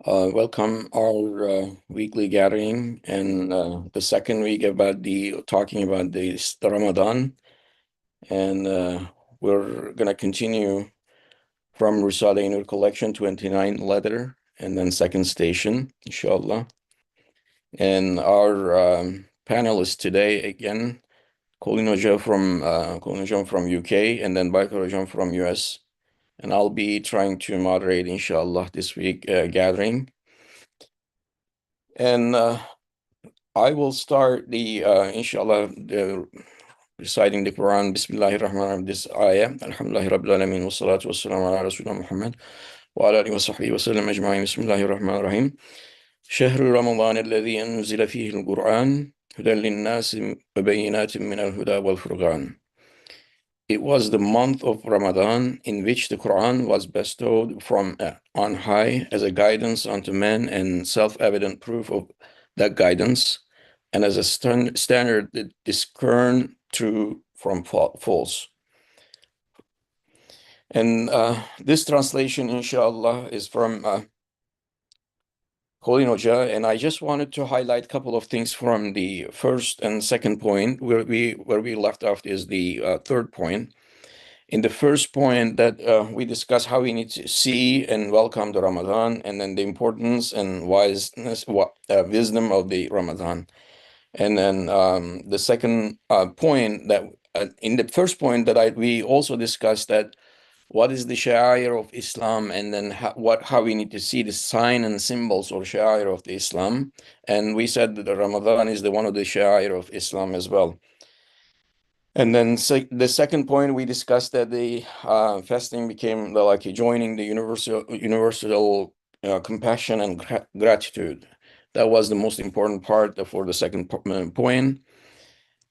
Welcome our weekly gathering and the second week about talking about the Ramadan, and we're gonna continue from Risale Nur Collection 29 letter and then second station, inshallah. And our panelists today again, Colin Hoca from UK, and then Bakar Hocam from US, and I'll be trying to moderate, inshallah, this week gathering. And I will start inshallah, reciting the Quran. Bismillahir Rahmanir Rahim. This ayah. Alhamdulillahi Rabbil Alameen. Wa salatu wa salam ala Rasulullah Muhammad wa ala alihi wa sahbihi wa sallam ajma'in. Bismillahir Rahmanir Rahim. شهر رمضان الذي أنزل فيه القرآن هدى للناس وبينات من الهدى والفرقان. It was the month of Ramadan in which the Quran was bestowed from on high as a guidance unto men and self-evident proof of that guidance, and as a standard that discern true from false. And this translation, inshallah, is from Colin Hoca, and I just wanted to highlight a couple of things from the first and second point. Where we left off is the third point. In the first point that we discussed how we need to see and welcome the Ramadan, and then the importance and wisdom of the Ramadan. And then the second point that in the first point that we also discussed that what is the sha'air of Islam, and then how we need to see the sign and symbols or sha'air of the Islam. And we said that the Ramadan is one of the sha'air of Islam as well. And then the second point we discussed that the fasting became like joining the universal compassion and gratitude. That was the most important part for the second point.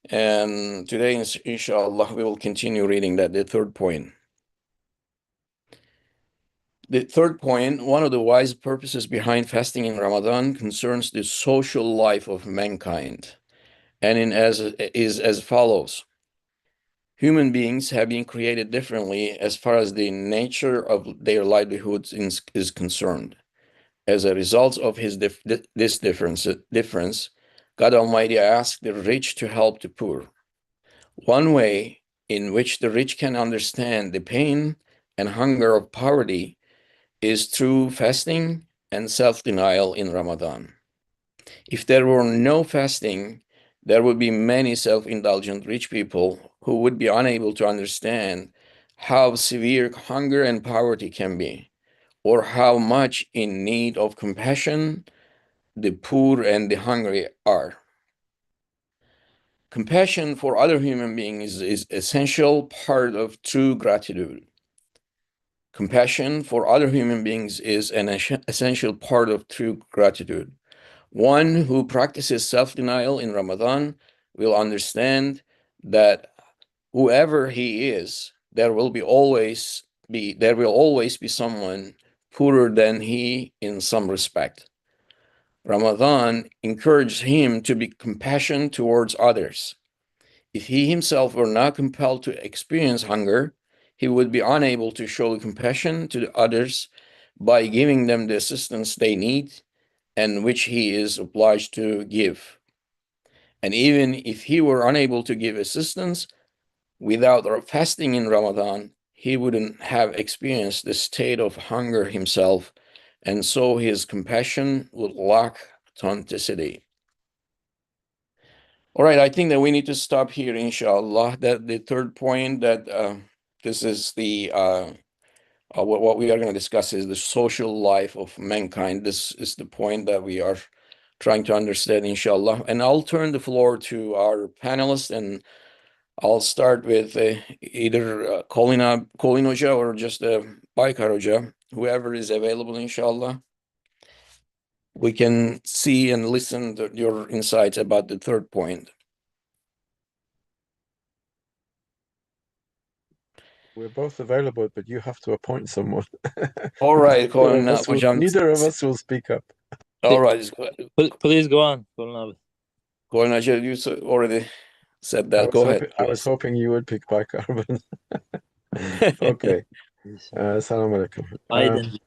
And today, inshallah, we will continue reading the third point. The third point, one of the wise purposes behind fasting in Ramadan concerns the social life of mankind, and is as follows. Human beings have been created differently as far as the nature of their livelihoods is concerned. As a result of this difference, God Almighty asked the rich to help the poor. One way in which the rich can understand the pain and hunger of poverty is through fasting and self-denial in Ramadan. If there were no fasting, there would be many self-indulgent rich people who would be unable to understand how severe hunger and poverty can be, or how much in need of compassion the poor and the hungry are. Compassion for other human beings is essential part of true gratitude. Compassion for other human beings is an essential part of true gratitude. One who practices self-denial in Ramadan will understand that whoever he is, there will always be someone poorer than he in some respect. Ramadan encourages him to be compassionate towards others. If he himself were not compelled to experience hunger, he would be unable to show compassion to others by giving them the assistance they need and which he is obliged to give. And even if he were unable to give assistance without fasting in Ramadan, he wouldn't have experienced the state of hunger himself, and so his compassion would lack authenticity. All right, I think that we need to stop here, inshallah. That the third point that this is what we are going to discuss is the social life of mankind. This is the point that we are trying to understand, inshallah. And I'll turn the floor to our panelists, and I'll start with either Colin Hoca or just Baykar Hoca, whoever is available, inshallah. We can see and listen to your insights about the third point. We're both available, but you have to appoint someone. All right, Colin Hocam. Neither of us will speak up. All right. Please go on, Colin. Colin Hoca, you already said that. Go ahead. I was hoping you would pick bicarbon. Okay. Assalamu alaikum.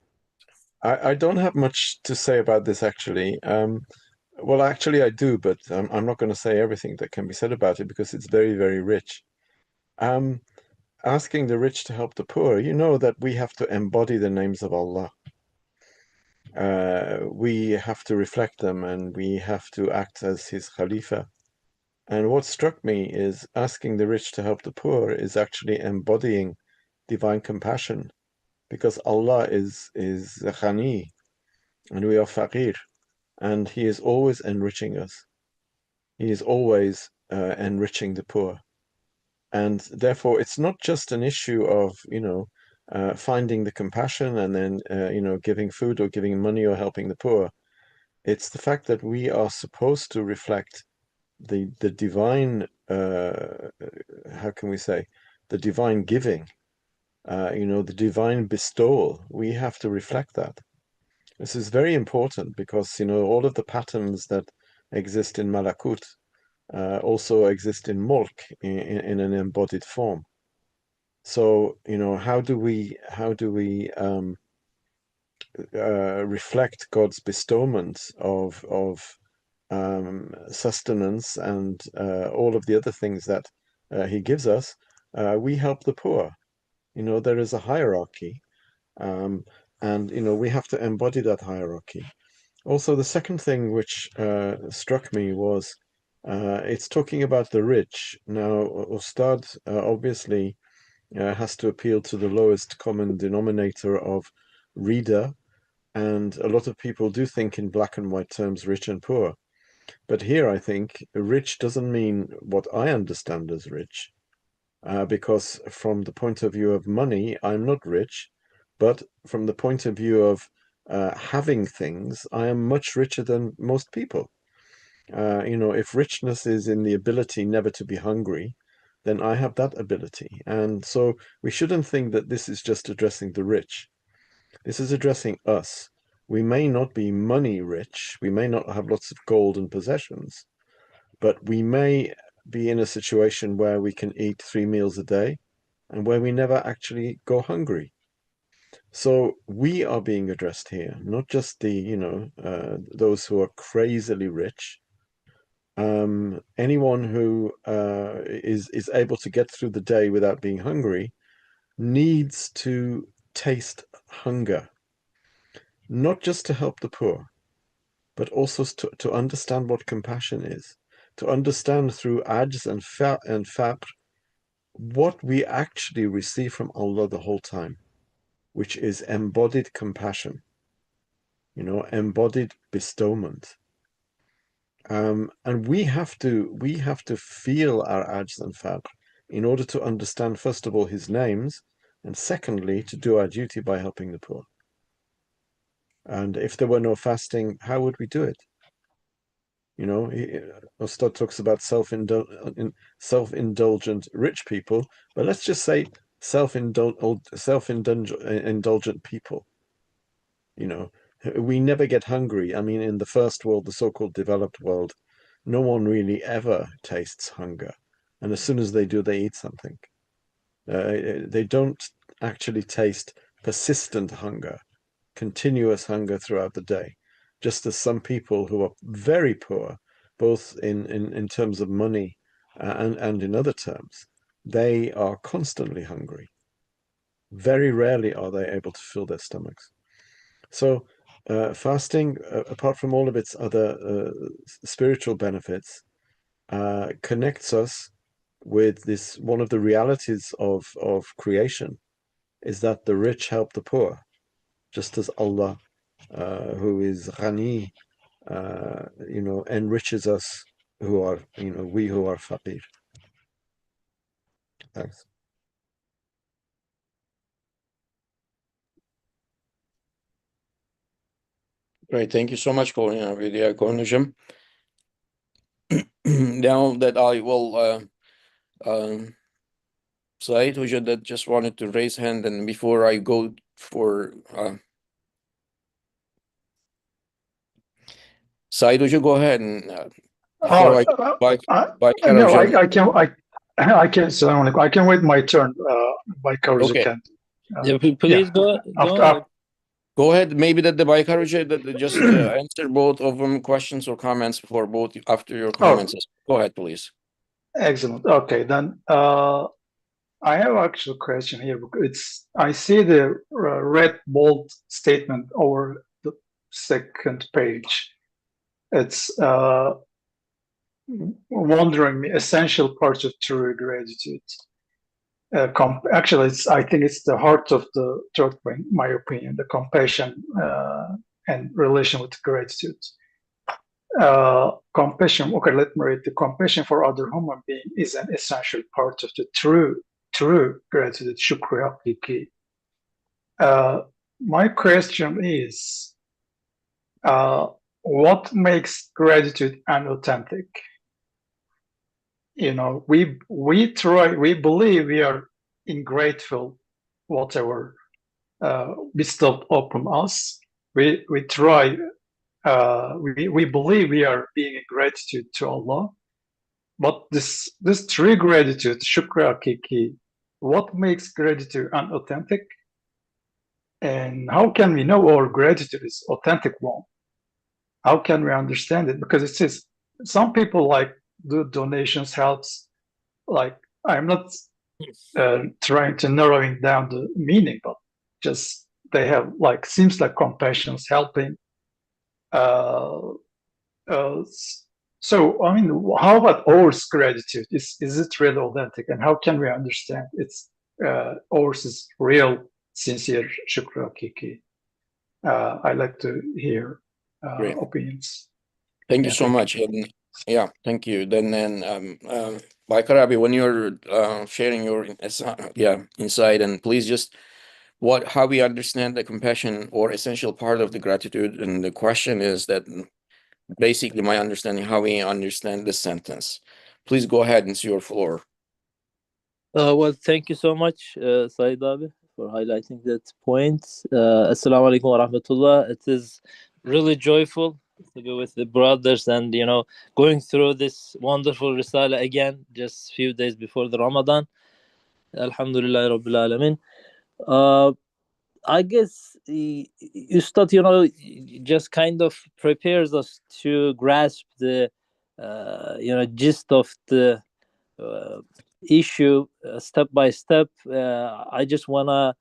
I don't have much to say about this actually. Well, actually, I do, but I'm not going to say everything that can be said about it because it's very, very rich. Um, Asking the rich to help the poor, you know that we have to embody the names of Allah. We have to reflect them and we have to act as His Khalifa. And what struck me is asking the rich to help the poor is actually embodying divine compassion because Allah is Ghani and we are Faqir, and He is always enriching us. He is always enriching the poor. And therefore, it's not just an issue of, finding the compassion and then, giving food or giving money or helping the poor. It's the fact that we are supposed to reflect the divine, how can we say, the divine giving, the divine bestowal. We have to reflect that. This is very important because, all of the patterns that exist in Malakut also exist in Mulk in an embodied form. So, how do we reflect God's bestowment of sustenance and all of the other things that He gives us? We help the poor. There is a hierarchy, um, and we have to embody that hierarchy. Also, the second thing which struck me was it's talking about the rich. Now, Ustad obviously has to appeal to the lowest common denominator of reader, and a lot of people do think in black and white terms, rich and poor. But here, I think rich doesn't mean what I understand as rich, because from the point of view of money, I'm not rich, but from the point of view of having things, I am much richer than most people. If richness is in the ability never to be hungry, then I have that ability. And so we shouldn't think that this is just addressing the rich. This is addressing us. We may not be money rich, we may not have lots of gold and possessions, but we may be in a situation where we can eat 3 meals a day and where we never actually go hungry. So we are being addressed here, not just those who are crazily rich. Anyone who is able to get through the day without being hungry needs to taste hunger, not just to help the poor, but also to understand what compassion is, to understand through ajz and faqr what we actually receive from Allah the whole time, which is embodied compassion, embodied bestowment. And we have to feel our ajz and faqr in order to understand, first of all, His names, and secondly, to do our duty by helping the poor. And if there were no fasting, how would we do it? Ustad talks about self-indulgent rich people, but let's just say self-indulgent people. We never get hungry. I mean, in the first world, the so-called developed world, no one really ever tastes hunger. And as soon as they do, they eat something. They don't actually taste persistent hunger, continuous hunger throughout the day. Just as some people who are very poor, both in terms of money and in other terms, they are constantly hungry. Very rarely are they able to fill their stomachs. So fasting, apart from all of its other spiritual benefits, connects us with this. One of the realities of creation is that the rich help the poor, just as Allah, who is Ghani, enriches us who are, we who are faqir. Thanks. Great. Thank you so much, Vidya Kornujum. Now that I will, Said Hoja that just wanted to raise hand, and before I go for Said Hoja, go ahead and before I no, I can. Salam alaikum. I can wait my turn. By Karuza Okay. can. Yeah, please go After, on. Go ahead. Maybe that the Baykar Hoca just answer both of them questions or comments for both after your comments. Go ahead, please. Excellent. Okay, then I have actually a question here. I see the red bold statement over the second page. It's wondering me essential parts of true gratitude. Actually, I think it's the heart of the third point, my opinion, the compassion and relation with gratitude. Compassion, okay, let me read. The compassion for other human being is an essential part of the true gratitude, shukr hakiki. My question is, what makes gratitude unauthentic? You know, we believe we are ingrateful, whatever bestowed upon us. We try. We believe we are being in gratitude to Allah, but this true gratitude, shukr hakiki, what makes gratitude unauthentic, and how can we know our gratitude is authentic one? How can we understand it? Because it says some people like do donations, helps. Like, I'm not trying to narrowing down the meaning, but just they have like seems like compassion's helping. So I mean, how about ours gratitude? Is it really authentic, and how can we understand it's ours is real, sincere shukr hakiki? I like to hear opinions. Thank you so much. Yeah, thank you. Then Baykar Abi, when you're sharing your insight, and please just how we understand the compassion or essential part of the gratitude, and the question is that basically my understanding how we understand this sentence. Please go ahead and see your floor. Well, thank you so much, Saeed Abi, for highlighting that point. Assalamu alaikum wa rahmatullah. It is really joyful to be with the brothers and, you know, going through this wonderful Risala again, just few days before the Ramadan. Alhamdulillah Rabbil Alameen. I guess Ustad, you know, just kind of prepares us to grasp the, you know, gist of the issue step by step. I just want to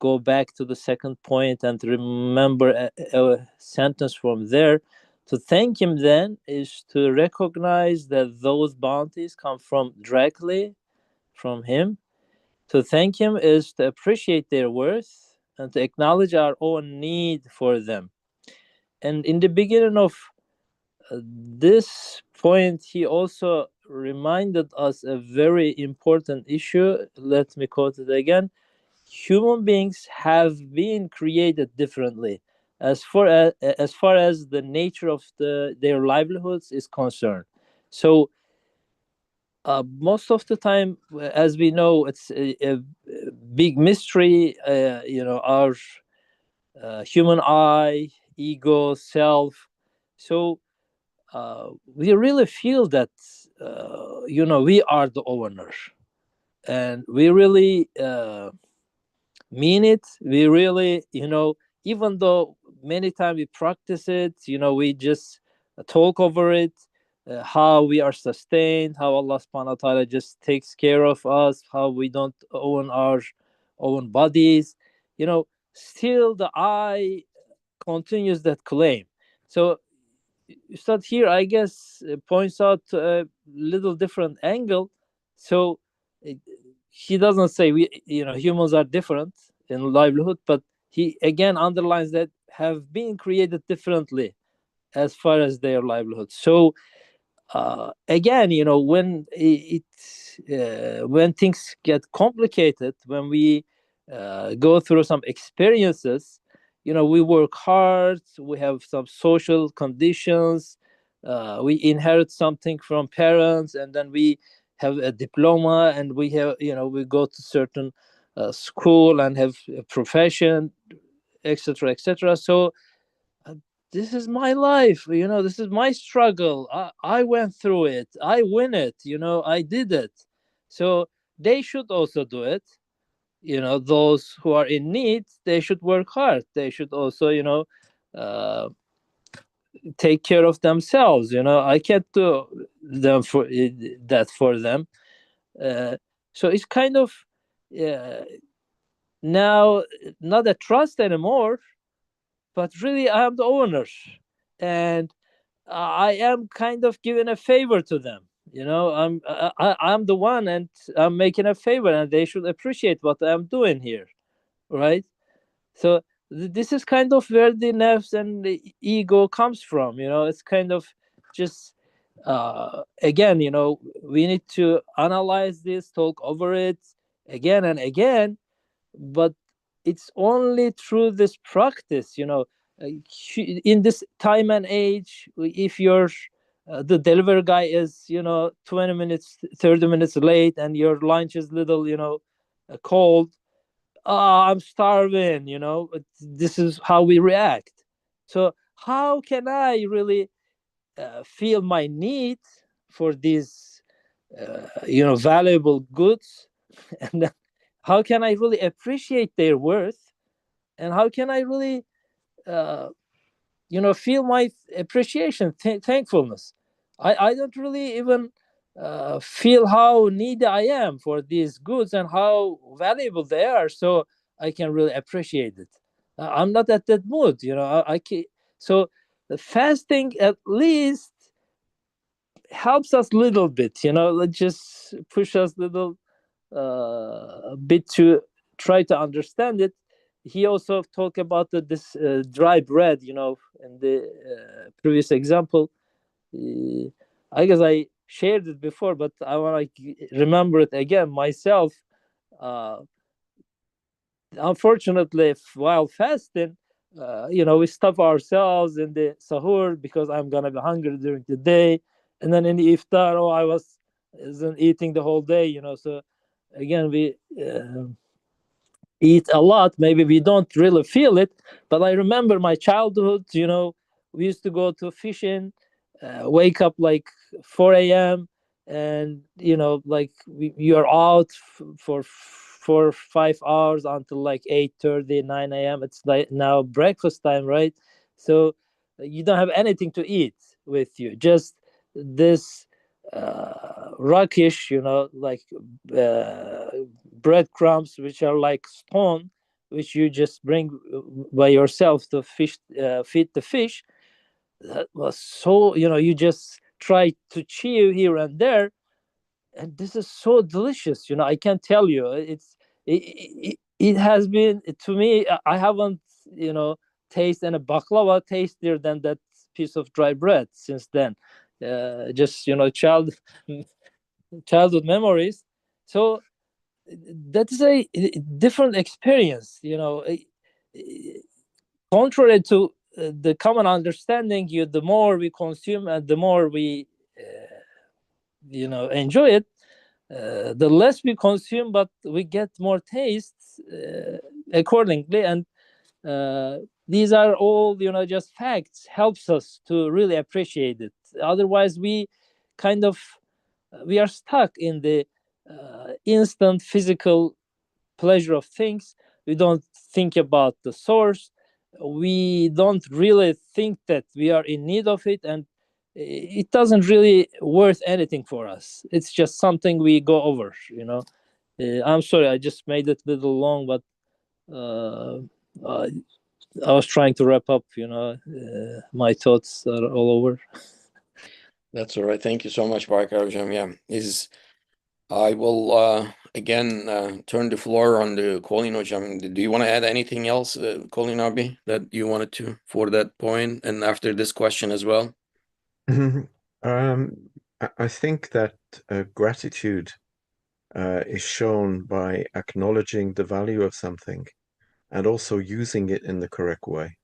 go back to the second point and remember a sentence from there. To thank him then is to recognize that those bounties come from directly from him. To thank him is to appreciate their worth and to acknowledge our own need for them. And in the beginning of this point, he also reminded us a very important issue. Let me quote it again. Human beings have been created differently as far as the nature of their livelihoods is concerned. So most of the time, as we know, it's a big mystery. You know, our human eye, ego, self. So we really feel that you know, we are the owner, and we really mean it. We really, you know, even though many times we practice it, you know, we just talk over it, how we are sustained, how Allah subhanahu wa ta'ala just takes care of us, how we don't own our own bodies, you know, still the I continues that claim. So Ustad here, I guess, points out a little different angle. So he doesn't say we, you know, humans are different in livelihood, but he again underlines that have been created differently as far as their livelihood. So again, you know, when when things get complicated, when we go through some experiences, you know, we work hard, we have some social conditions, we inherit something from parents, and then we have a diploma, and we have, you know, we go to certain school and have a profession, etc., etc. So this is my life, you know, this is my struggle. I went through it, I win it, you know, I did it. So they should also do it. those who are in need, they should work hard. They should also, uh, take care of themselves. I can't do that for them. uh, so it's kind of, uh, now, not a trust anymore, but really I am the owner, and I am kind of giving a favor to them. I'm the one, and I'm making a favor, and they should appreciate what I'm doing here, right? So this is kind of where the nerves and the ego comes from. It's kind of just, again, we need to analyze this, talk over it again and again, but it's only through this practice, uh, in this time and age. If you're the delivery guy is 20 minutes, 30 minutes late, and your lunch is little, cold. I'm starving. This is how we react. So how can I really feel my need for these valuable goods? And then how can I really appreciate their worth? And how can I really uh, feel my appreciation, thankfulness? I don't really even feel how needy I am for these goods and how valuable they are, so I can really appreciate it. I'm not at that mood. I can. So the fasting at least helps us little bit. Just push us little bit to try to understand it. He also talked about this dry bread, in the previous example. Uh, I guess I shared it before, but I want to remember it again myself. Uh, Unfortunately, while fasting, we stop ourselves in the sahur because I'm gonna be hungry during the day, and then in the iftar, oh, I wasn't eating the whole day. So again, we eat a lot. Maybe we don't really feel it, but I remember my childhood. We used to go to fishing, wake up like 4 a.m., and like you're out for 4 or 5 hours until like 8:30, 9 a.m. It's like now breakfast time, right? So you don't have anything to eat with you, just this rockish, like uh, breadcrumbs, which are like stone, which you just bring by yourself to feed the fish. That was so, you just try to chew here and there, and this is so delicious. I can't tell you. It has been to me. I haven't tasted a baklava tastier than that piece of dry bread since then. Just childhood memories. So that is a different experience. Contrary to the common understanding, the more we consume and the more we enjoy it, the less we consume, but we get more tastes accordingly. And uh, these are all just facts, helps us to really appreciate it. Otherwise we are stuck in the instant physical pleasure of things. We don't think about the source. We don't really think that we are in need of it, and it doesn't really worth anything for us. It's just something we go over. I'm sorry, I just made it a little long, but uh, uh, I was trying to wrap up. My thoughts are all over. That's all right. Thank you so much, Barker Hocam. Yeah, I will again turn the floor on to Colin Hocam. Do you want to add anything else, Colin Abi, that you wanted to for that point, and after this question as well? I think that gratitude is shown by acknowledging the value of something and also using it in the correct way.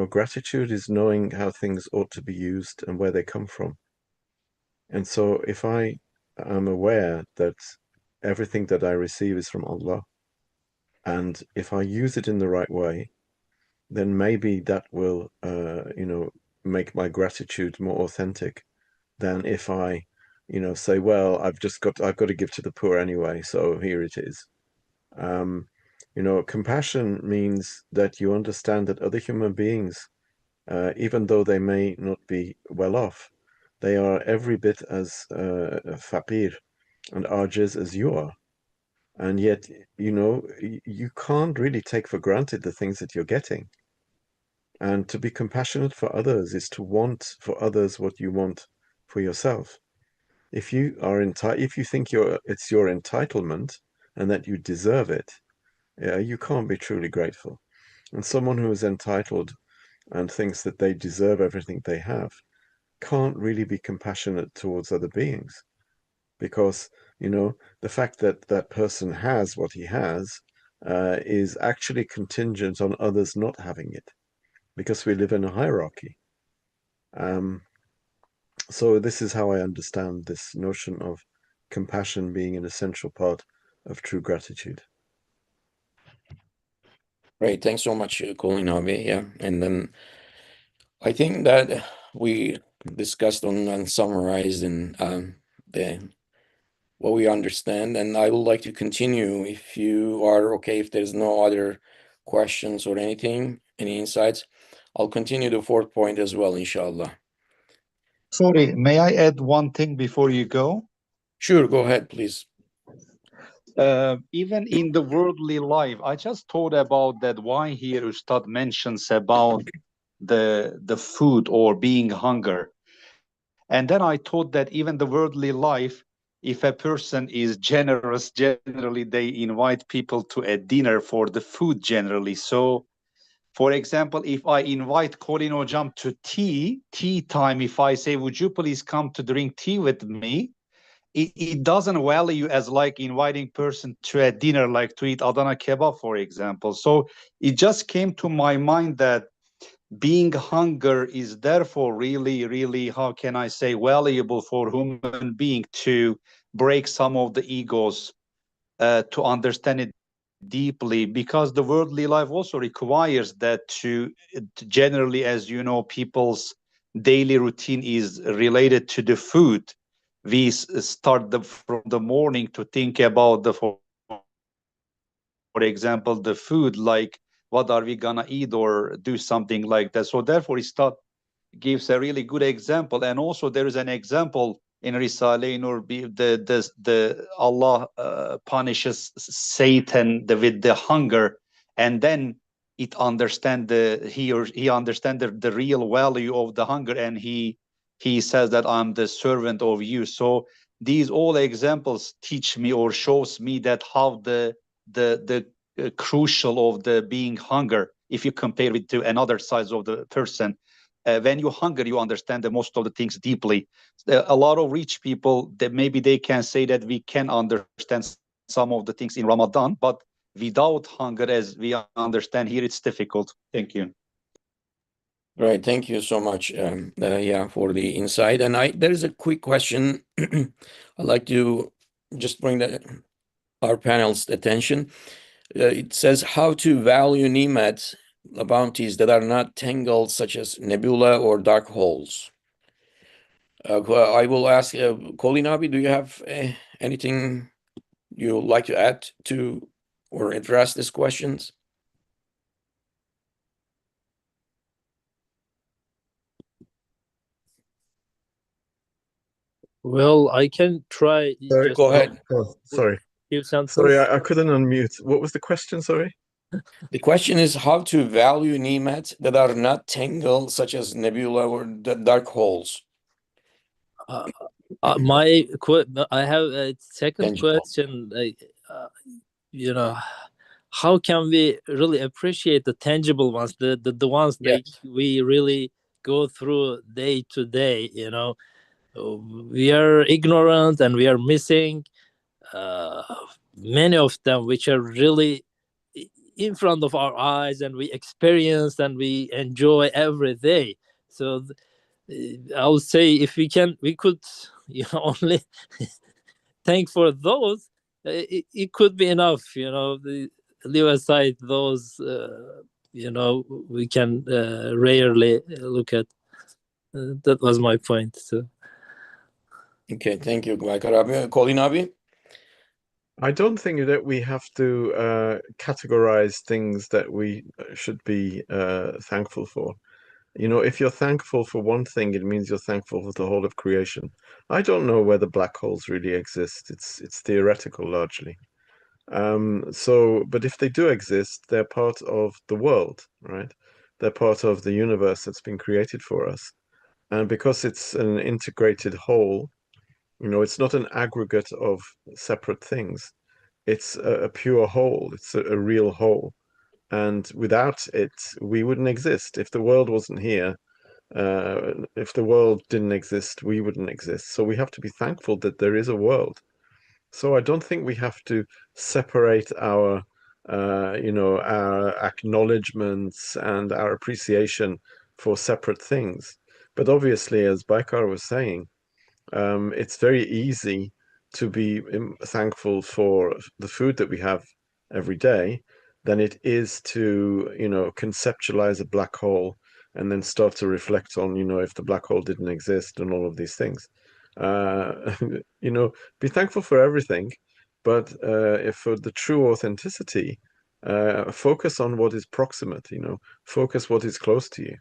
Gratitude is knowing how things ought to be used and where they come from. And so if I am aware that everything that I receive is from Allah, and if I use it in the right way, then maybe that will, make my gratitude more authentic than if I, say, well, I've got to give to the poor anyway, so here it is. Compassion means that you understand that other human beings, even though they may not be well off, they are every bit as faqir and ajiz as you are. And yet, you can't really take for granted the things that you're getting. And to be compassionate for others is to want for others what you want for yourself. If you think it's your entitlement and that you deserve it, you can't be truly grateful. And someone who is entitled and thinks that they deserve everything they have can't really be compassionate towards other beings, because the fact that that person has what he has is actually contingent on others not having it, because we live in a hierarchy. So this is how I understand this notion of compassion being an essential part of true gratitude. Great. Thanks so much, Colin Harvey. Yeah. And then I think that we discussed and summarized in what we understand. And I would like to continue, if you are okay, if there's no other questions or anything, any insights, I'll continue the fourth point as well, inshallah. Sorry, may I add one thing before you go? Sure, go ahead, please. Even in the worldly life, I just thought about that why here Ustad mentions about the food or being hunger. And then I thought that even the worldly life, if a person is generous, generally they invite people to a dinner for the food generally. So, for example, if I invite Colin Hocam to tea time, if I say, would you please come to drink tea with me? It doesn't value as like inviting person to a dinner, like to eat Adana kebab, for example. So it just came to my mind that being hunger is therefore really, really, how can I say, valuable for human being to break some of the egos, to understand it deeply, because the worldly life also requires that to generally, as you know, people's daily routine is related to the food. We start from the morning to think about for example, the food, like what are we gonna eat or do something like that. So therefore, Istat gives a really good example, and also there is an example in Risale Nur, the Allah punishes Satan with the hunger, and then he understand the real value of the hunger, and he says that I'm the servant of you. So these all examples teach me or shows me that how the crucial of the being hunger, if you compare it to another side of the person. When you hunger, you understand the most of the things deeply. A lot of rich people, that maybe they can say that we can understand some of the things in Ramadan, but without hunger, as we understand here, it's difficult. Thank you. Right. Thank you so much, for the insight. And there is a quick question I'd like to just bring our panel's attention. It says how to value ni'mat, bounties that are not tangled, such as nebula or dark holes. I will ask Colin Abi, do you have anything you would like to add to or address these questions? Well, I can try. Sorry, Just Go ahead. sorry. few sentences. Sorry, I couldn't unmute. What was the question? Sorry. The question is how to value ni'mat that are not tangled, such as nebula or dark holes. I have a second Tangible. question. How can we really appreciate the tangible ones, the ones Yes. that we really go through day to day? We are ignorant and we are missing many of them, which are really in front of our eyes, and we experience and we enjoy every day. So I would say if we could only thank for those, it could be enough. Leave aside those. We can rarely look at. That was my point. So. Okay, thank you, Colin Abi. I don't think that we have to categorize things that we should be thankful for. You know, if you're thankful for one thing, it means you're thankful for the whole of creation. I don't know whether black holes really exist. It's theoretical largely. But if they do exist, they're part of the world, right? They're part of the universe that's been created for us. And because it's an integrated whole, you know, it's not an aggregate of separate things. It's a pure whole. It's a real whole. And without it, we wouldn't exist. If the world wasn't here, if the world didn't exist, we wouldn't exist. So we have to be thankful that there is a world. So I don't think we have to separate our, our acknowledgements and our appreciation for separate things. But obviously, as Baikar was saying, it's very easy to be thankful for the food that we have every day than it is to, you know, conceptualize a black hole and then start to reflect on, you know, if the black hole didn't exist and all of these things. Uh, you know, be thankful for everything, but if for the true authenticity, focus on what is proximate, you know, focus what is close to you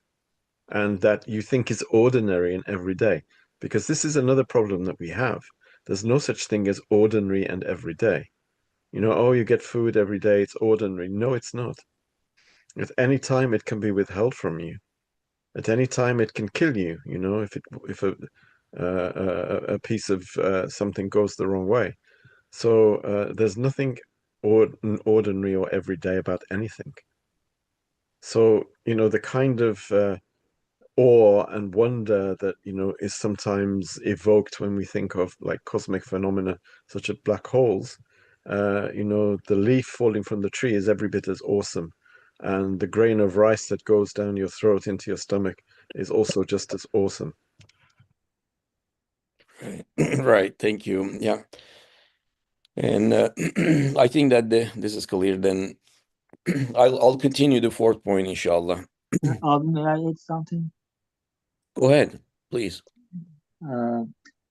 and that you think is ordinary and everyday. Because this is another problem that we have. There's no such thing as ordinary and everyday. You know, oh, you get food every day, it's ordinary. No, it's not. At any time, it can be withheld from you. At any time, it can kill you. You know, if a piece of something goes the wrong way. So there's nothing ordinary or everyday about anything. So you know, the kind of awe and wonder that you know is sometimes evoked when we think of like cosmic phenomena such as black holes. You know, the leaf falling from the tree is every bit as awesome, and the grain of rice that goes down your throat into your stomach is also just as awesome. Right. Thank you. Yeah. And I think that this is clear. Then I'll continue the fourth point, inshallah. Abi, may I add something? Go ahead, please. Uh,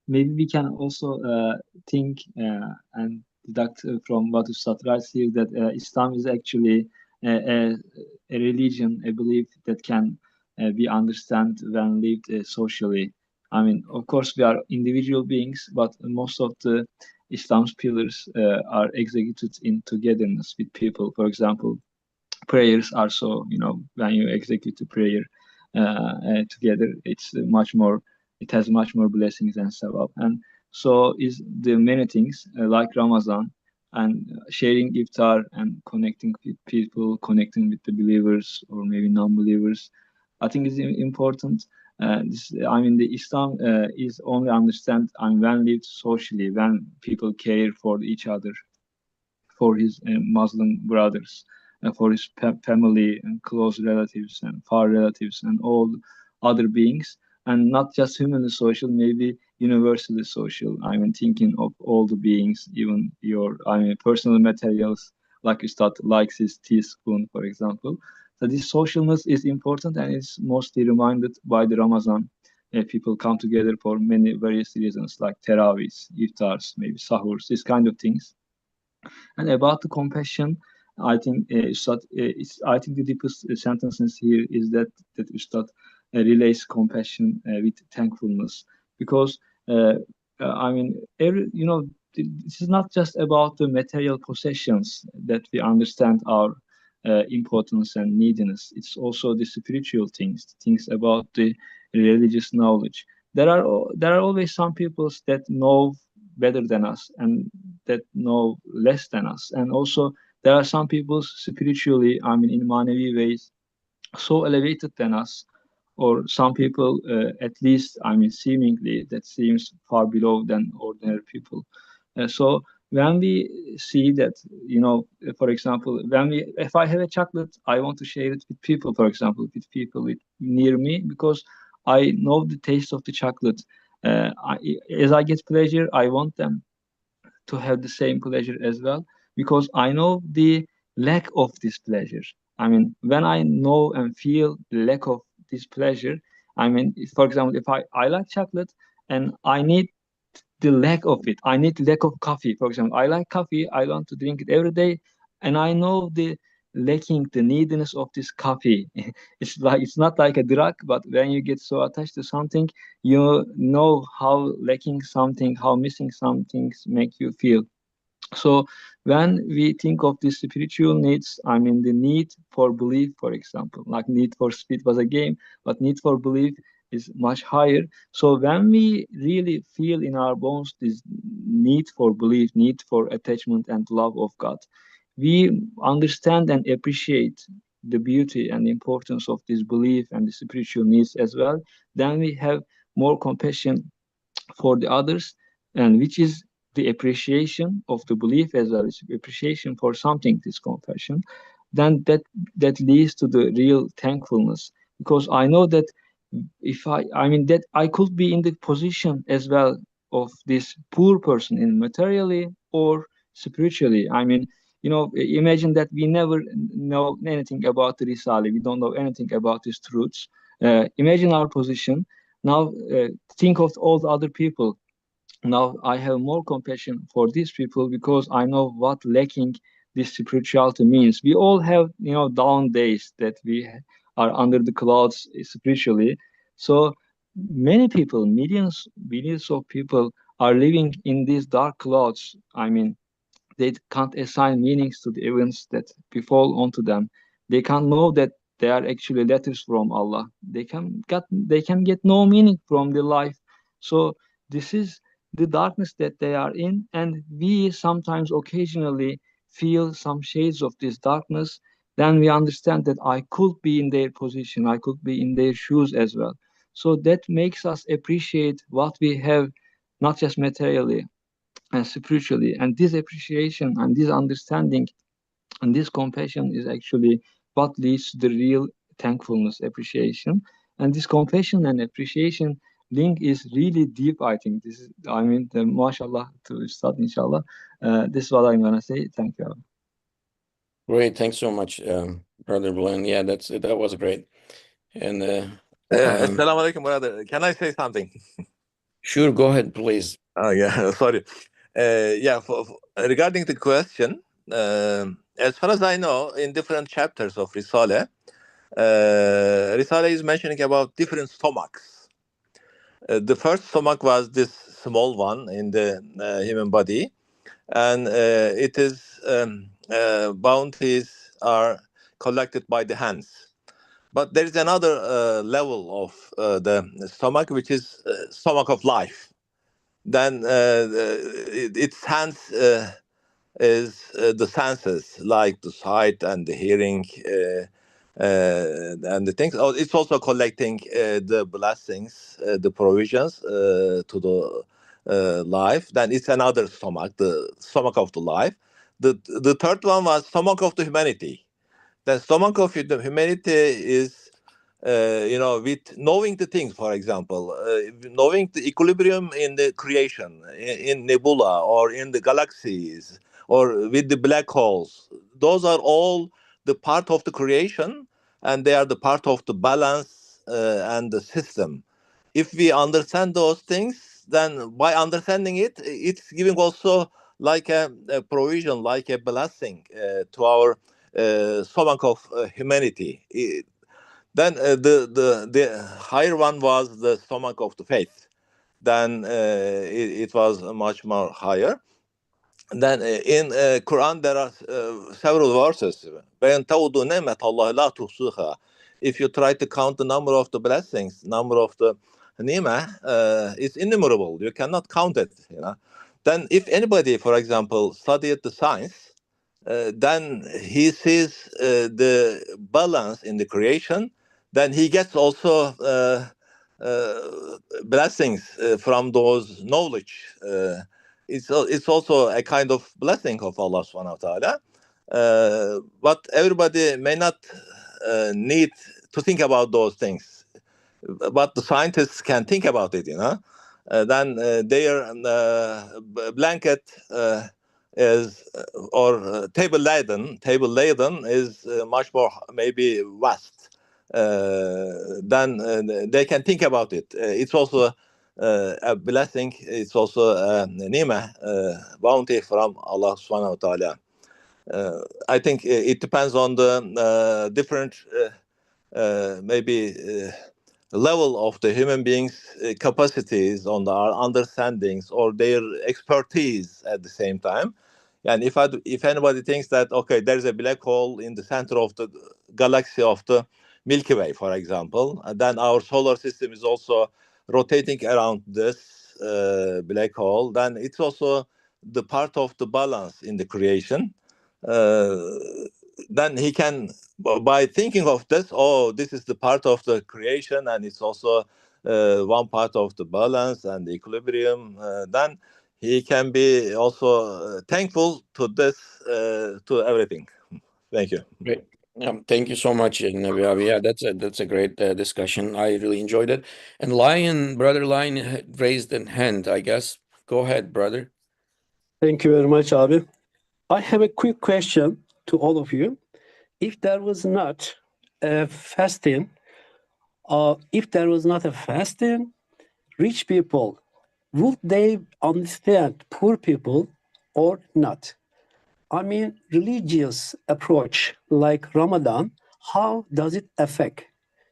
Maybe we can also think and deduct from what Ustad writes here that Islam is actually a religion, a belief that can be understood when lived socially. I mean, of course, we are individual beings, but most of the Islam's pillars are executed in togetherness with people. For example, prayers are so, you know, when you execute the prayer together, it's much more, it has much more blessings and sabab. And so is the many things like Ramadan and sharing iftar and connecting with people, connecting with the believers or maybe non-believers. I think is important. I mean, the Islam is only understand and when lived socially, when people care for each other, for his Muslim brothers, for his family and close relatives and far relatives and all other beings, and not just humanly social, maybe universally social. I mean, thinking of all the beings, even your, I mean, personal materials, like you start likes his teaspoon, for example. So this socialness is important and it's mostly reminded by the Ramadan. People come together for many various reasons, like terawihs, iftars, maybe sahurs, these kind of things. And about the compassion, I think Ustad, I think the deepest sentences here is that Ustad relays compassion with thankfulness, because I mean, you know, this is not just about the material possessions that we understand our importance and neediness. It's also the spiritual things, things about the religious knowledge. There are always some peoples that know better than us and that know less than us. And also, there are some people spiritually, I mean, in Manevi ways, so elevated than us, or some people, at least, I mean, seemingly, that seems far below than ordinary people. So when we see that, you know, for example, if I have a chocolate, I want to share it with people, for example, with people near me, because I know the taste of the chocolate. As I get pleasure, I want them to have the same pleasure as well, because I know the lack of this pleasure. I mean, when I know and feel the lack of this pleasure, I mean, for example, if I like chocolate and I need the lack of it. I need lack of coffee, for example. I like coffee. I want to drink it every day, and I know the lacking, the neediness of this coffee. It's not like a drug, but when you get so attached to something, you know how lacking something, how missing some things make you feel. So when we think of these spiritual needs, I mean the need for belief, for example, like Need for Speed was a game, but need for belief is much higher. So when we really feel in our bones this need for belief, need for attachment and love of God, we understand and appreciate the beauty and importance of this belief and the spiritual needs as well. Then we have more compassion for the others, and which is the appreciation of the belief as well as appreciation for something, this compassion. Then that leads to the real thankfulness, because I know that if I mean that I could be in the position as well of this poor person in materially or spiritually. I mean, imagine that we never know anything about the Risale. We don't know anything about these truths. Imagine our position. Now, think of all the other people. Now I have more compassion for these people because I know what lacking this spirituality means. We all have, down days that we are under the clouds spiritually. So many people, millions of people are living in these dark clouds. I mean, they can't assign meanings to the events that befall onto them. They can't know that they are actually letters from Allah. They can get no meaning from the life. So this is the darkness that they are in, and we sometimes occasionally feel some shades of this darkness. Then we understand that I could be in their position, I could be in their shoes as well. So that makes us appreciate what we have, not just materially and spiritually. And this appreciation and this understanding and this compassion is actually what leads to the real thankfulness, appreciation. And this compassion and appreciation link is really deep, I think. This is, I mean, the mashallah to start, inshallah. This is what I'm going to say. Thank you. Great. Thanks so much, Brother Belen. Yeah, that was great. And Assalamu alaikum, brother. Can I say something? sure, go ahead, please. Oh, yeah, sorry. Yeah, regarding the question, as far as I know, in different chapters of Risale, Risale is mentioning about different stomachs. The first stomach was this small one in the human body, and it is bounties are collected by the hands. But there is another level of the stomach, which is stomach of life. Then its hands is the senses, like the sight and the hearing and the things. Oh, it's also collecting the blessings, the provisions to the life. Then it's another stomach, the stomach of the life. The third one was stomach of the humanity. The stomach of the humanity is with knowing the things, for example, knowing the equilibrium in the creation, in nebula or in the galaxies or with the black holes. Those are all the part of the creation, and they are the part of the balance and the system. If we understand those things, then by understanding it, it's giving also like a provision, like a blessing to our stomach of humanity. Then the higher one was the stomach of the faith. Then it was much more higher. Then in Quran there are several verses. بَيَنْ تَوْضُ نِعْمَةَ اللَّهِ لَا تُحْصُوهَا. If you try to count the number of the blessings, number of the ni'mah, it's innumerable. You cannot count it. Then if anybody, for example, studied the science, then he sees the balance in the creation, then he gets also blessings from those knowledge. It's also a kind of blessing of Allah subhanahu wa ta'ala. But everybody may not need to think about those things. But the scientists can think about it, then their blanket is or table laden is much more maybe vast. Then they can think about it. It's also a blessing. It's also a nima, bounty from Allah Subhanahu wa Taala. I think it depends on the different maybe level of the human beings' capacities, on their understandings or their expertise at the same time. And if anybody thinks that okay, there's a black hole in the center of the galaxy of the Milky Way, for example, and then our solar system is also rotating around this black hole, then it's also the part of the balance in the creation. Uh, then he can, by thinking of this, oh, this is the part of the creation, and it's also one part of the balance and the equilibrium. Then he can be also thankful to this, to everything. Thank you. Great. Thank you so much, Nabi Abi. Yeah, that's a great discussion. I really enjoyed it. And Brother Lion raised a hand, I guess. Go ahead, brother. Thank you very much, Abi. I have a quick question to all of you. If there was not a fasting, rich people, would they understand poor people or not? I mean, religious approach like Ramadan, how does it affect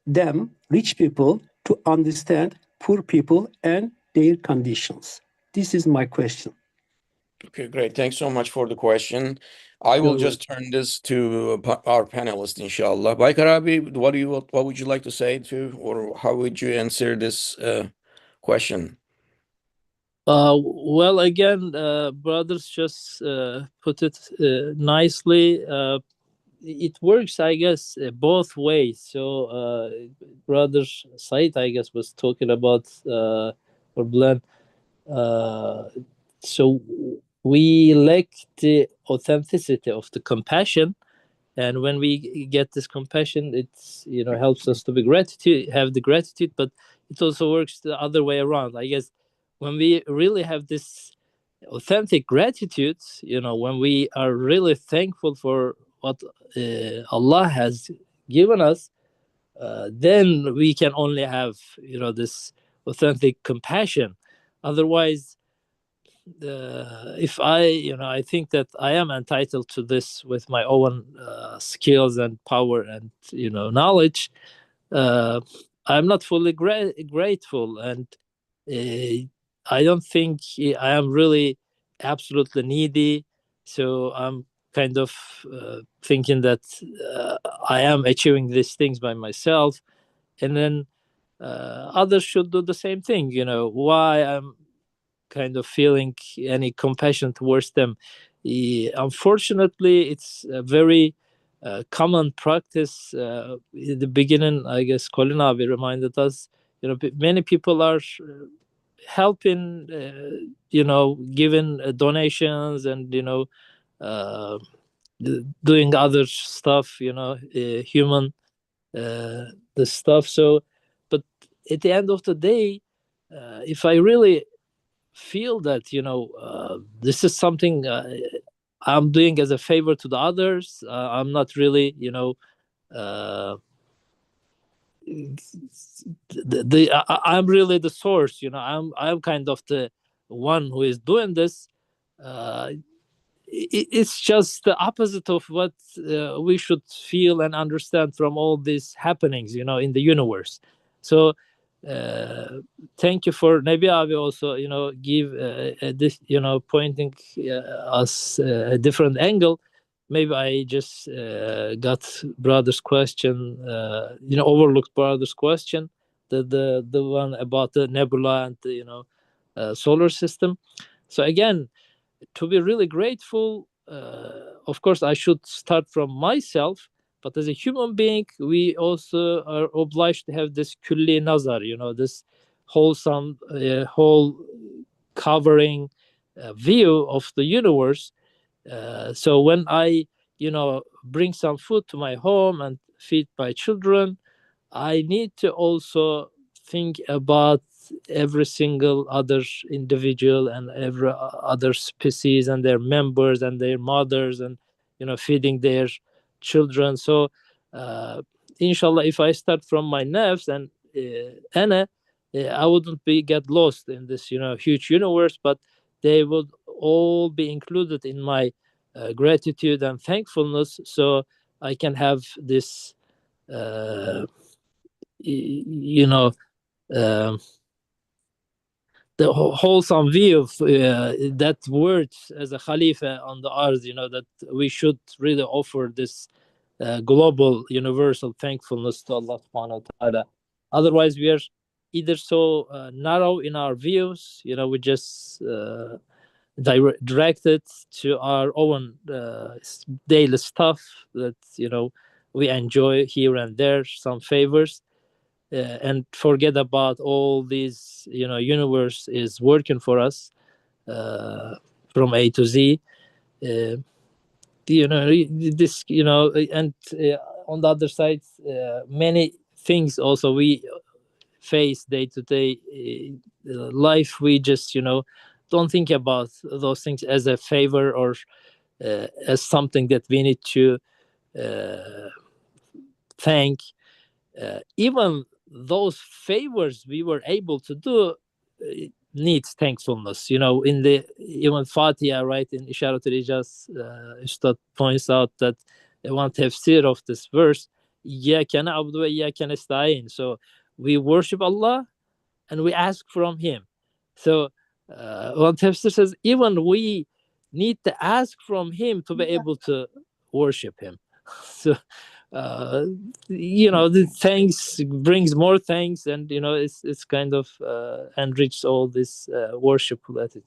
them, rich people, to understand poor people and their conditions? This is my question. Okay, great. Thanks so much for the question. I will just turn this to our panelists, inshallah. Baykar Abi, what would you like to say to, or how would you answer this question? Well, again, brothers just put it nicely. It works, I guess, both ways. So, brother Said, I guess, was talking about or Blen. So we lack the authenticity of the compassion, and when we get this compassion, it's helps us to have the gratitude, but it also works the other way around, I guess. When we really have this authentic gratitude, when we are really thankful for what Allah has given us, then we can only have this authentic compassion. Otherwise, if I think that I am entitled to this with my own skills and power and knowledge, uh, I'm not fully grateful, and I don't think I am really absolutely needy. So I'm kind of thinking that I am achieving these things by myself, and then others should do the same thing. Why I'm kind of feeling any compassion towards them. Unfortunately, it's a very common practice. In the beginning, I guess Colin Abi reminded us, many people are helping, giving donations and, uh, doing other stuff, human the stuff. So, but at the end of the day, if I really feel that this is something I'm doing as a favor to the others, I'm not really uh, I'm really the source. I'm kind of the one who is doing this. uh, it's just the opposite of what we should feel and understand from all these happenings in the universe. So thank you for Nabi Abi also give this pointing us a different angle. Maybe I just got brother's question, overlooked brother's question, the one about the nebula and the solar system. So again, to be really grateful, of course I should start from myself, but as a human being we also are obliged to have this kulli nazar, this wholesome whole covering view of the universe. So when I bring some food to my home and feed my children, I need to also think about every single other individual and every other species and their members and their mothers, and feeding their children. So inshallah, if I start from my nafs and ana, I wouldn't get lost in this, huge universe, but they would all be included in my gratitude and thankfulness, so I can have this, you know, um, the wholesome view of that words as a Khalifa on the earth, that we should really offer this global, universal thankfulness to Allah subhanahu wa ta'ala. Otherwise, we are either so narrow in our views, we just direct it to our own daily stuff that, we enjoy here and there, some favors, and forget about all these, universe is working for us from A to Z. Uh, this, and on the other side, many things also we face day to day life. We just, don't think about those things as a favor or as something that we need to uh, thank. Even those favors we were able to do needs thankfulness. In the even Fatiha, right, in Isharat al-Ijaz, Ustad points out that one tafsir of this verse, إِيَّاكَ نَعْبُدُ وَإِيَّاكَ نَسْتَعِينُ. So we worship Allah and we ask from Him. So one tafsir says even we need to ask from Him to be able to worship Him. So the thanks brings more thanks, and it's kind of enriched all this worshipful attitude.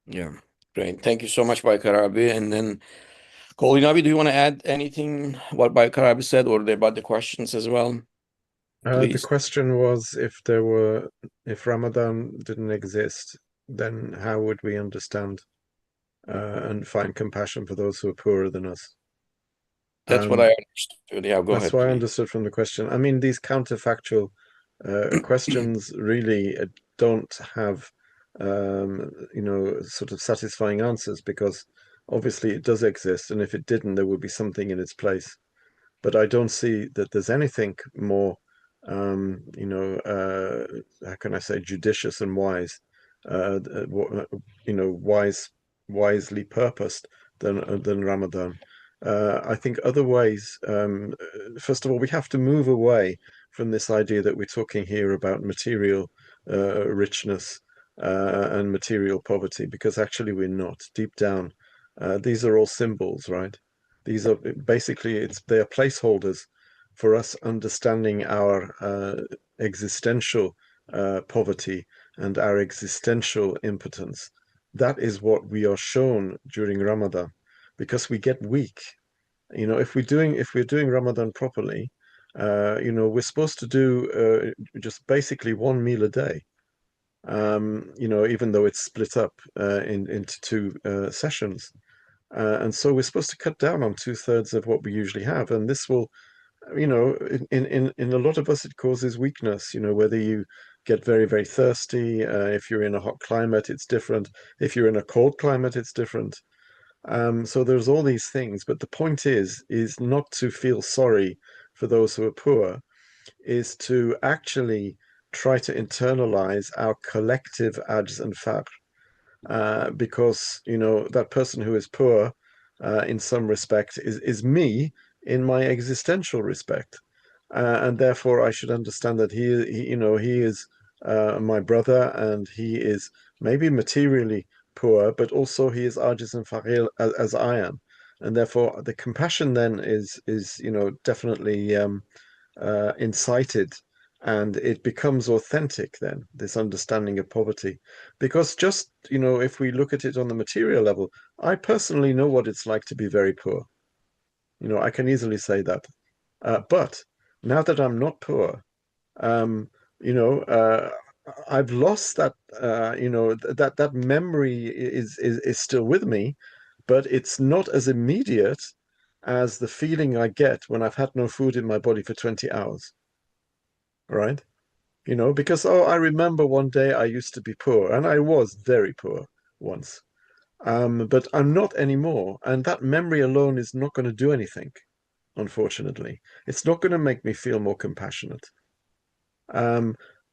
Yeah, great. Thank you so much, Baykarabi. And then, Kolinabi, do you want to add anything what Baykarabi said, or about the questions as well? The Please. question was if Ramadan didn't exist, then how would we understand and find compassion for those who are poorer than us? That's what I understood. Yeah, go That's ahead, what I please. understood from the question. I mean, these counterfactual questions really don't have, sort of satisfying answers, because obviously it does exist, and if it didn't, there would be something in its place. But I don't see that there's anything more, how can I say, judicious and wise, wisely purposed than Ramadan. I think other ways, first of all, we have to move away from this idea that we're talking here about material richness and material poverty, because actually we're not. Deep down, these are all symbols, right? These are basically, they are placeholders for us understanding our existential poverty and our existential impotence. That is what we are shown during Ramadan, because we get weak. If we're doing Ramadan properly, we're supposed to do just basically one meal a day. Even though it's split up into two sessions. And so we're supposed to cut down on 2/3 of what we usually have. And this will, in a lot of us, it causes weakness, whether you get very, very thirsty. If you're in a hot climate, it's different. If you're in a cold climate, it's different. So there's all these things. But the point is not to feel sorry for those who are poor, is to actually try to internalize our collective ajz and faqr. Because that person who is poor in some respect is me in my existential respect, and therefore I should understand that he is my brother, and he is maybe materially poor, but also he is ajiz and faqir as I am, and therefore the compassion then is definitely incited, and it becomes authentic then, this understanding of poverty. Because just, if we look at it on the material level, I personally know what it's like to be very poor. I can easily say that. But now that I'm not poor, I've lost that, that memory is still with me, but it's not as immediate as the feeling I get when I've had no food in my body for 20 hours. Right? Because, I remember one day I used to be poor, and I was very poor once. But I'm not anymore. And that memory alone is not going to do anything, unfortunately. It's not going to make me feel more compassionate.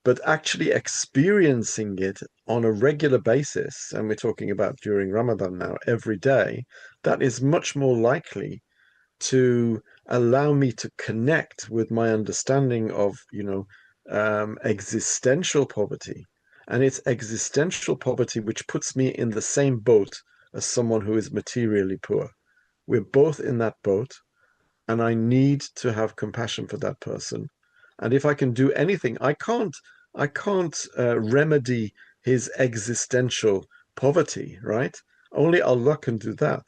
but actually experiencing it on a regular basis, and we're talking about during Ramadan now, every day, that is much more likely to allow me to connect with my understanding of, existential poverty. And it's existential poverty which puts me in the same boat as someone who is materially poor. We're both in that boat, and I need to have compassion for that person. And if I can do anything, I can't remedy his existential poverty, right? Only Allah can do that.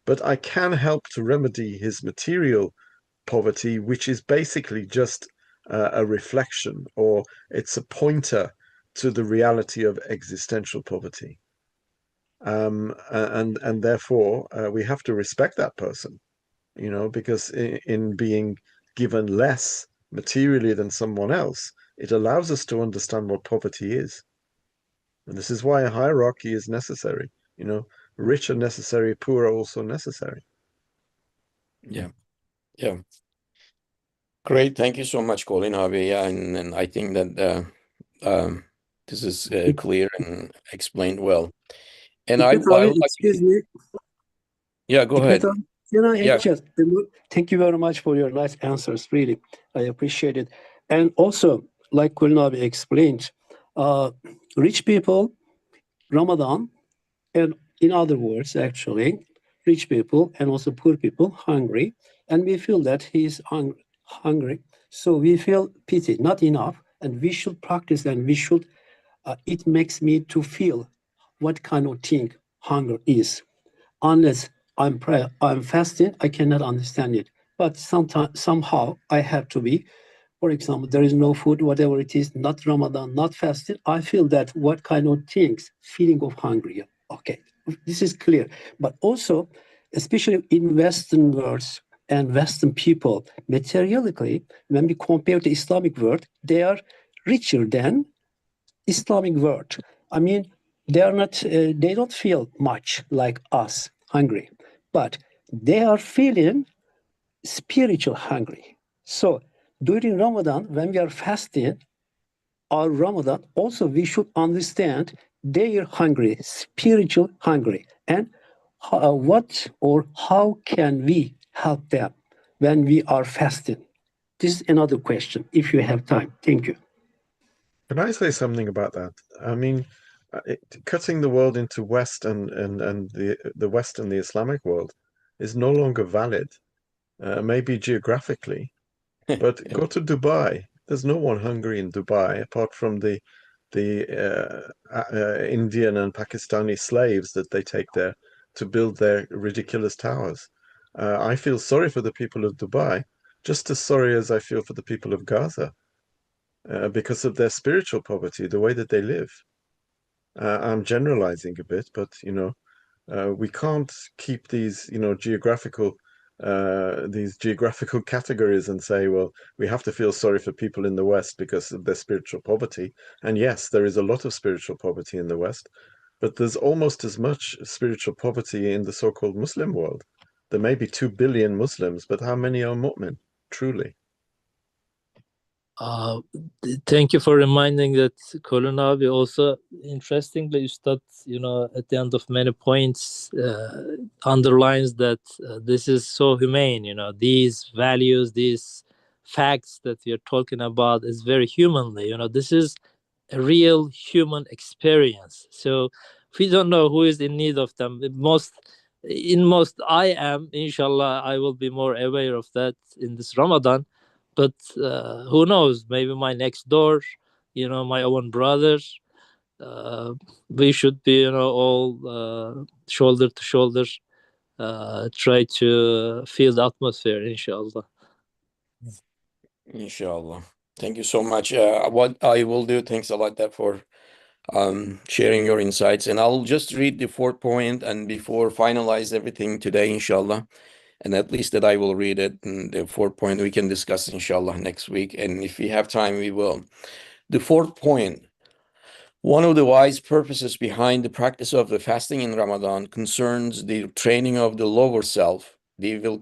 But I can help to remedy his material poverty, which is basically just a reflection, or it's a pointer to the reality of existential poverty. And therefore, we have to respect that person, because in being given less materially than someone else, it allows us to understand what poverty is. And this is why a hierarchy is necessary. Rich are necessary, poor are also necessary. Yeah. Yeah. Great. Thank you so much, Colin Harvey. Yeah, and I think that this is clear and explained well. And I Hikmet abi, would like excuse me. Yeah, go Hikmet ahead. abi, can I Yeah. just thank you very much for your nice answers. Really, I appreciate it. And also, like Kulin abi explained, rich people, Ramadan, and in other words, actually, rich people and also poor people hungry, and we feel that he is hungry, so we feel pity, not enough, and we should practice, and we should. It makes me to feel what kind of thing hunger is. Unless I'm fasting, I cannot understand it. But sometimes, somehow, I have to be. For example, there is no food, whatever it is, not Ramadan, not fasting. I feel that what kind of things, feeling of hungry. Okay, this is clear. But also, especially in Western worlds and Western people, materially, when we compare the Islamic world, they are richer than Islamic world. I mean, they are not. They don't feel much like us, hungry, but they are feeling spiritual hungry. So during Ramadan, when we are fasting, our Ramadan, also we should understand their hungry, spiritual hungry, and what or how can we help them when we are fasting? This is another question. If you have time, thank you. Can I say something about that? I mean, cutting the world into West and the West and the Islamic world is no longer valid. Maybe geographically, but go to Dubai. There's no one hungry in Dubai apart from the Indian and Pakistani slaves that they take there to build their ridiculous towers. I feel sorry for the people of Dubai, just as sorry as I feel for the people of Gaza, because of their spiritual poverty, the way that they live. I'm generalizing a bit, but we can't keep these geographical categories and say, well, we have to feel sorry for people in the West because of their spiritual poverty. And yes, there is a lot of spiritual poverty in the West, but there's almost as much spiritual poverty in the so-called Muslim world. There may be 2 billion Muslims, but how many are mu'min, truly? Uh, Thank you for reminding that, Colin abi. Also, interestingly, Ustad, at the end of many points, underlines that this is so humane. These values, these facts that we are talking about is very humanly. This is a real human experience. So we don't know who is in need of them. In most, I am, inshallah, I will be more aware of that in this Ramadan. But who knows? Maybe my next door, my own brothers. We should be, all shoulder to shoulder, try to feel the atmosphere, inshallah. Inshallah. Thank you so much. What I will do, thanks a lot that for sharing your insights. And I'll just read the fourth point and before finalize everything today, inshallah. And at least that I will read it. And the fourth point we can discuss, inshallah, next week. And if we have time, we will. The fourth point. One of the wise purposes behind the practice of the fasting in Ramadan concerns the training of the lower self, the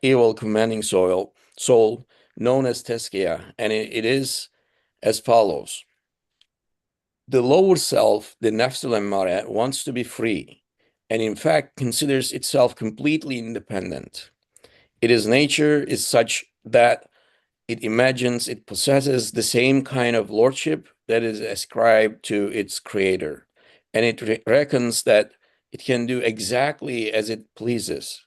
evil commanding soul known as tazkiyah, and it is as follows. The lower self, the nafs al-ammara, wants to be free, and in fact considers itself completely independent. Its nature is such that it imagines it possesses the same kind of lordship that is ascribed to its creator, and it reckons that it can do exactly as it pleases.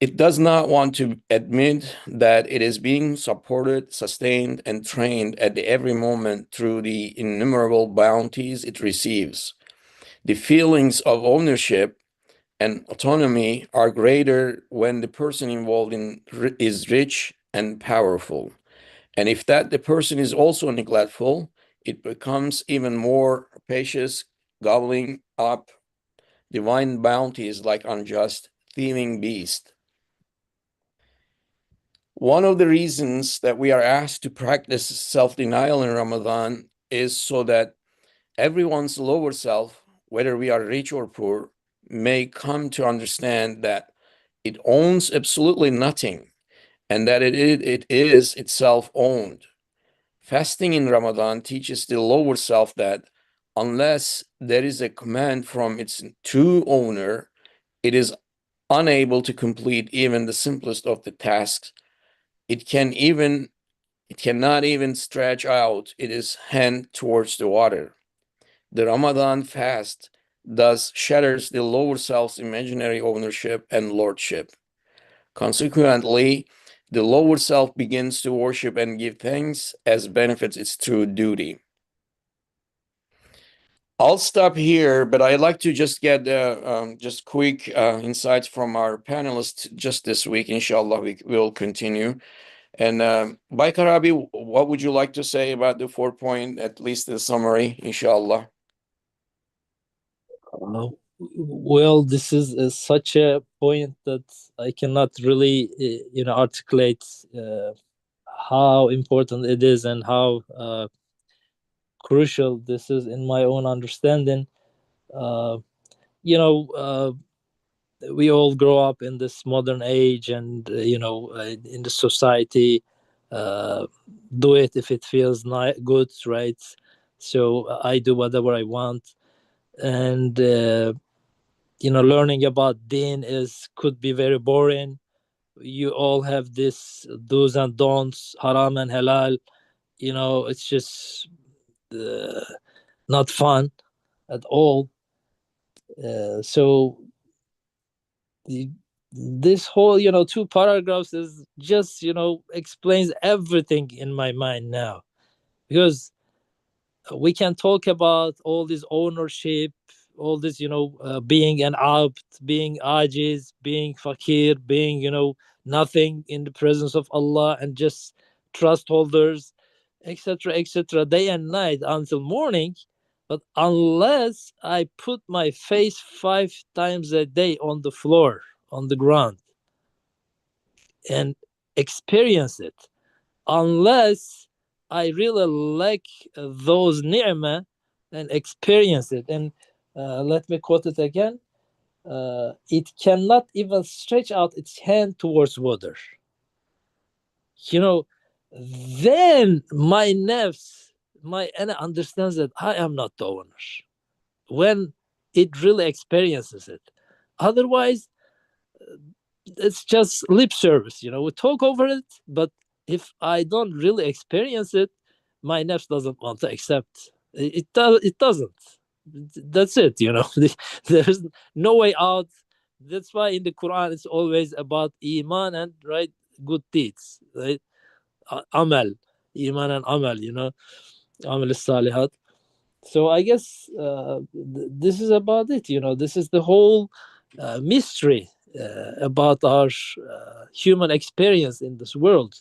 It does not want to admit that it is being supported, sustained, and trained at every moment through the innumerable bounties it receives. The feelings of ownership and autonomy are greater when the person involved is rich and powerful. And if the person is also neglectful, it becomes even more rapacious, gobbling up divine bounties like unjust, thieving beast. One of the reasons that we are asked to practice self-denial in Ramadan is so that everyone's lower self, whether we are rich or poor, may come to understand that it owns absolutely nothing and that it is itself owned. Fasting in Ramadan teaches the lower self that unless there is a command from its true owner, it is unable to complete even the simplest of the tasks. It cannot even stretch out its hand towards the water. The Ramadan fast thus shatters the lower self's imaginary ownership and lordship. Consequently, the lower self begins to worship and give thanks as benefits its true duty. I'll stop here, but I'd like to just get just quick insights from our panelists just this week. Inshallah, we will continue. And by Karabi, what would you like to say about the 4-point, at least the summary, inshallah? Well, this is such a point that I cannot really, articulate how important it is and how crucial this is in my own understanding. Uh, we all grow up in this modern age, and in the society, uh, do it if it feels good, right? So I do whatever I want, and learning about Deen could be very boring. You all have this do's and don'ts, haram and halal. It's just uh, not fun at all. So this whole 2 paragraphs is just explains everything in my mind now, because we can talk about all this ownership, all this being an abd, being ajiz, being fakir, being nothing in the presence of Allah, and just trust holders, etc., etc., day and night until morning. But unless I put my face 5 times a day on the floor, on the ground, and experience it, unless I really like those ni'mah and experience it. And let me quote it again. It cannot even stretch out its hand towards water. You know, then my nafs, my ana understands that I am not the owner. When it really experiences it. Otherwise, it's just lip service. We talk over it, but if I don't really experience it, my nafs doesn't want to accept. It doesn't. That's it. There's no way out. That's why in the Quran it's always about iman and right good deeds, right? Amal, iman and amal. Amal salihat. So I guess this is about it. This is the whole mystery about our human experience in this world.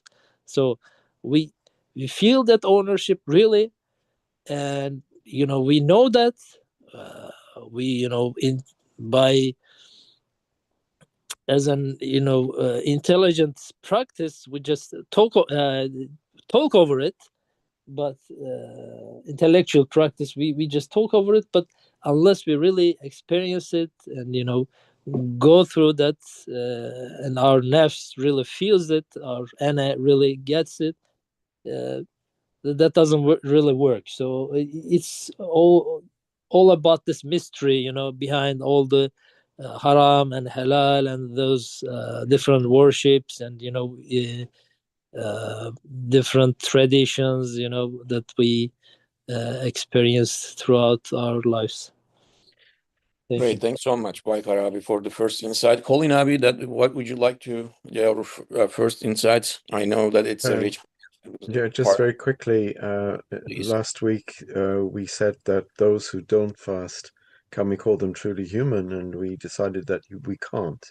So we we feel that ownership really, and we know that uh, we in by as an intelligent practice, we just talk over it. But intellectual practice, we just talk over it. But unless we really experience it and go through that, and our nafs really feels it, our ana really gets it, uh, that doesn't really work. So it's all about this mystery, you know, behind all the haram and halal and those different worships and, you know, different traditions, you know, that we experience throughout our lives. Thank Great. you. Thanks so much, Baykar Abi, for the first insight. Colin Abi, what would you like to, your first insights? I know that it's a rich Yeah, just part, very quickly, please. last week we said that those who don't fast, can we call them truly human? And we decided that we can't,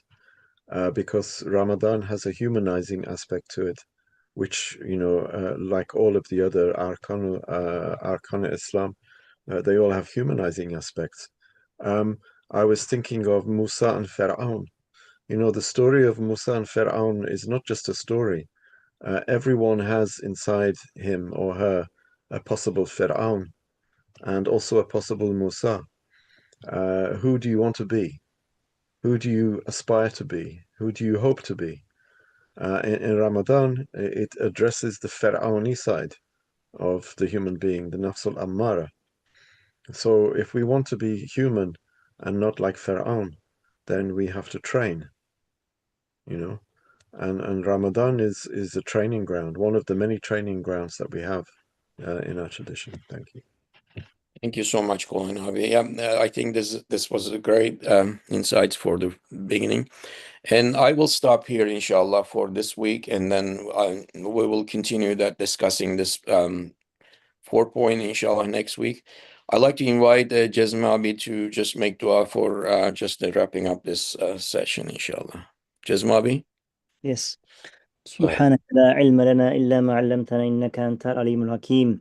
because Ramadan has a humanizing aspect to it, which, you know, like all of the other Arkan Islam, they all have humanizing aspects. I was thinking of Musa and Fir'aun. You know, the story of Musa and Fir'aun is not just a story. Everyone has inside him or her a possible Fir'aun and also a possible Musa. Who do you want to be? Who do you aspire to be? Who do you hope to be? In Ramadan, it addresses the Fir'auni side of the human being, the Nafs al-Ammara. So if we want to be human and not like Fir'aun, then we have to train, you know. And Ramadan is a training ground, one of the many training grounds that we have in our tradition. Thank you. Thank you so much, Colin Abi. Yeah, I think this was a great insights for the beginning. And I will stop here, inshallah, for this week, and then we will continue that discussing this 4 point, inshallah, next week. I'd like to invite Jazma Abi to just make dua for just wrapping up this session, inshallah. Jazma Abi? Yes. Go ahead. سبحانك لا علم لنا إلا ما علمتنا إنك أنت العليم الحكيم.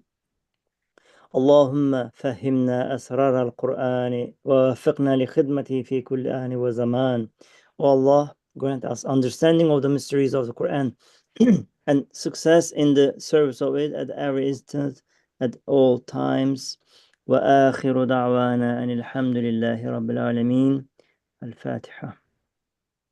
اللهم فهمنا أسرار القرآن ووفقنا لخدمته في كل آن وزمان. O Allah, grant us understanding of the mysteries of the Quran and success in the service of it at every instant, at all times. وآخر دعوانا أن الحمد لله رب العالمين. الفاتحة.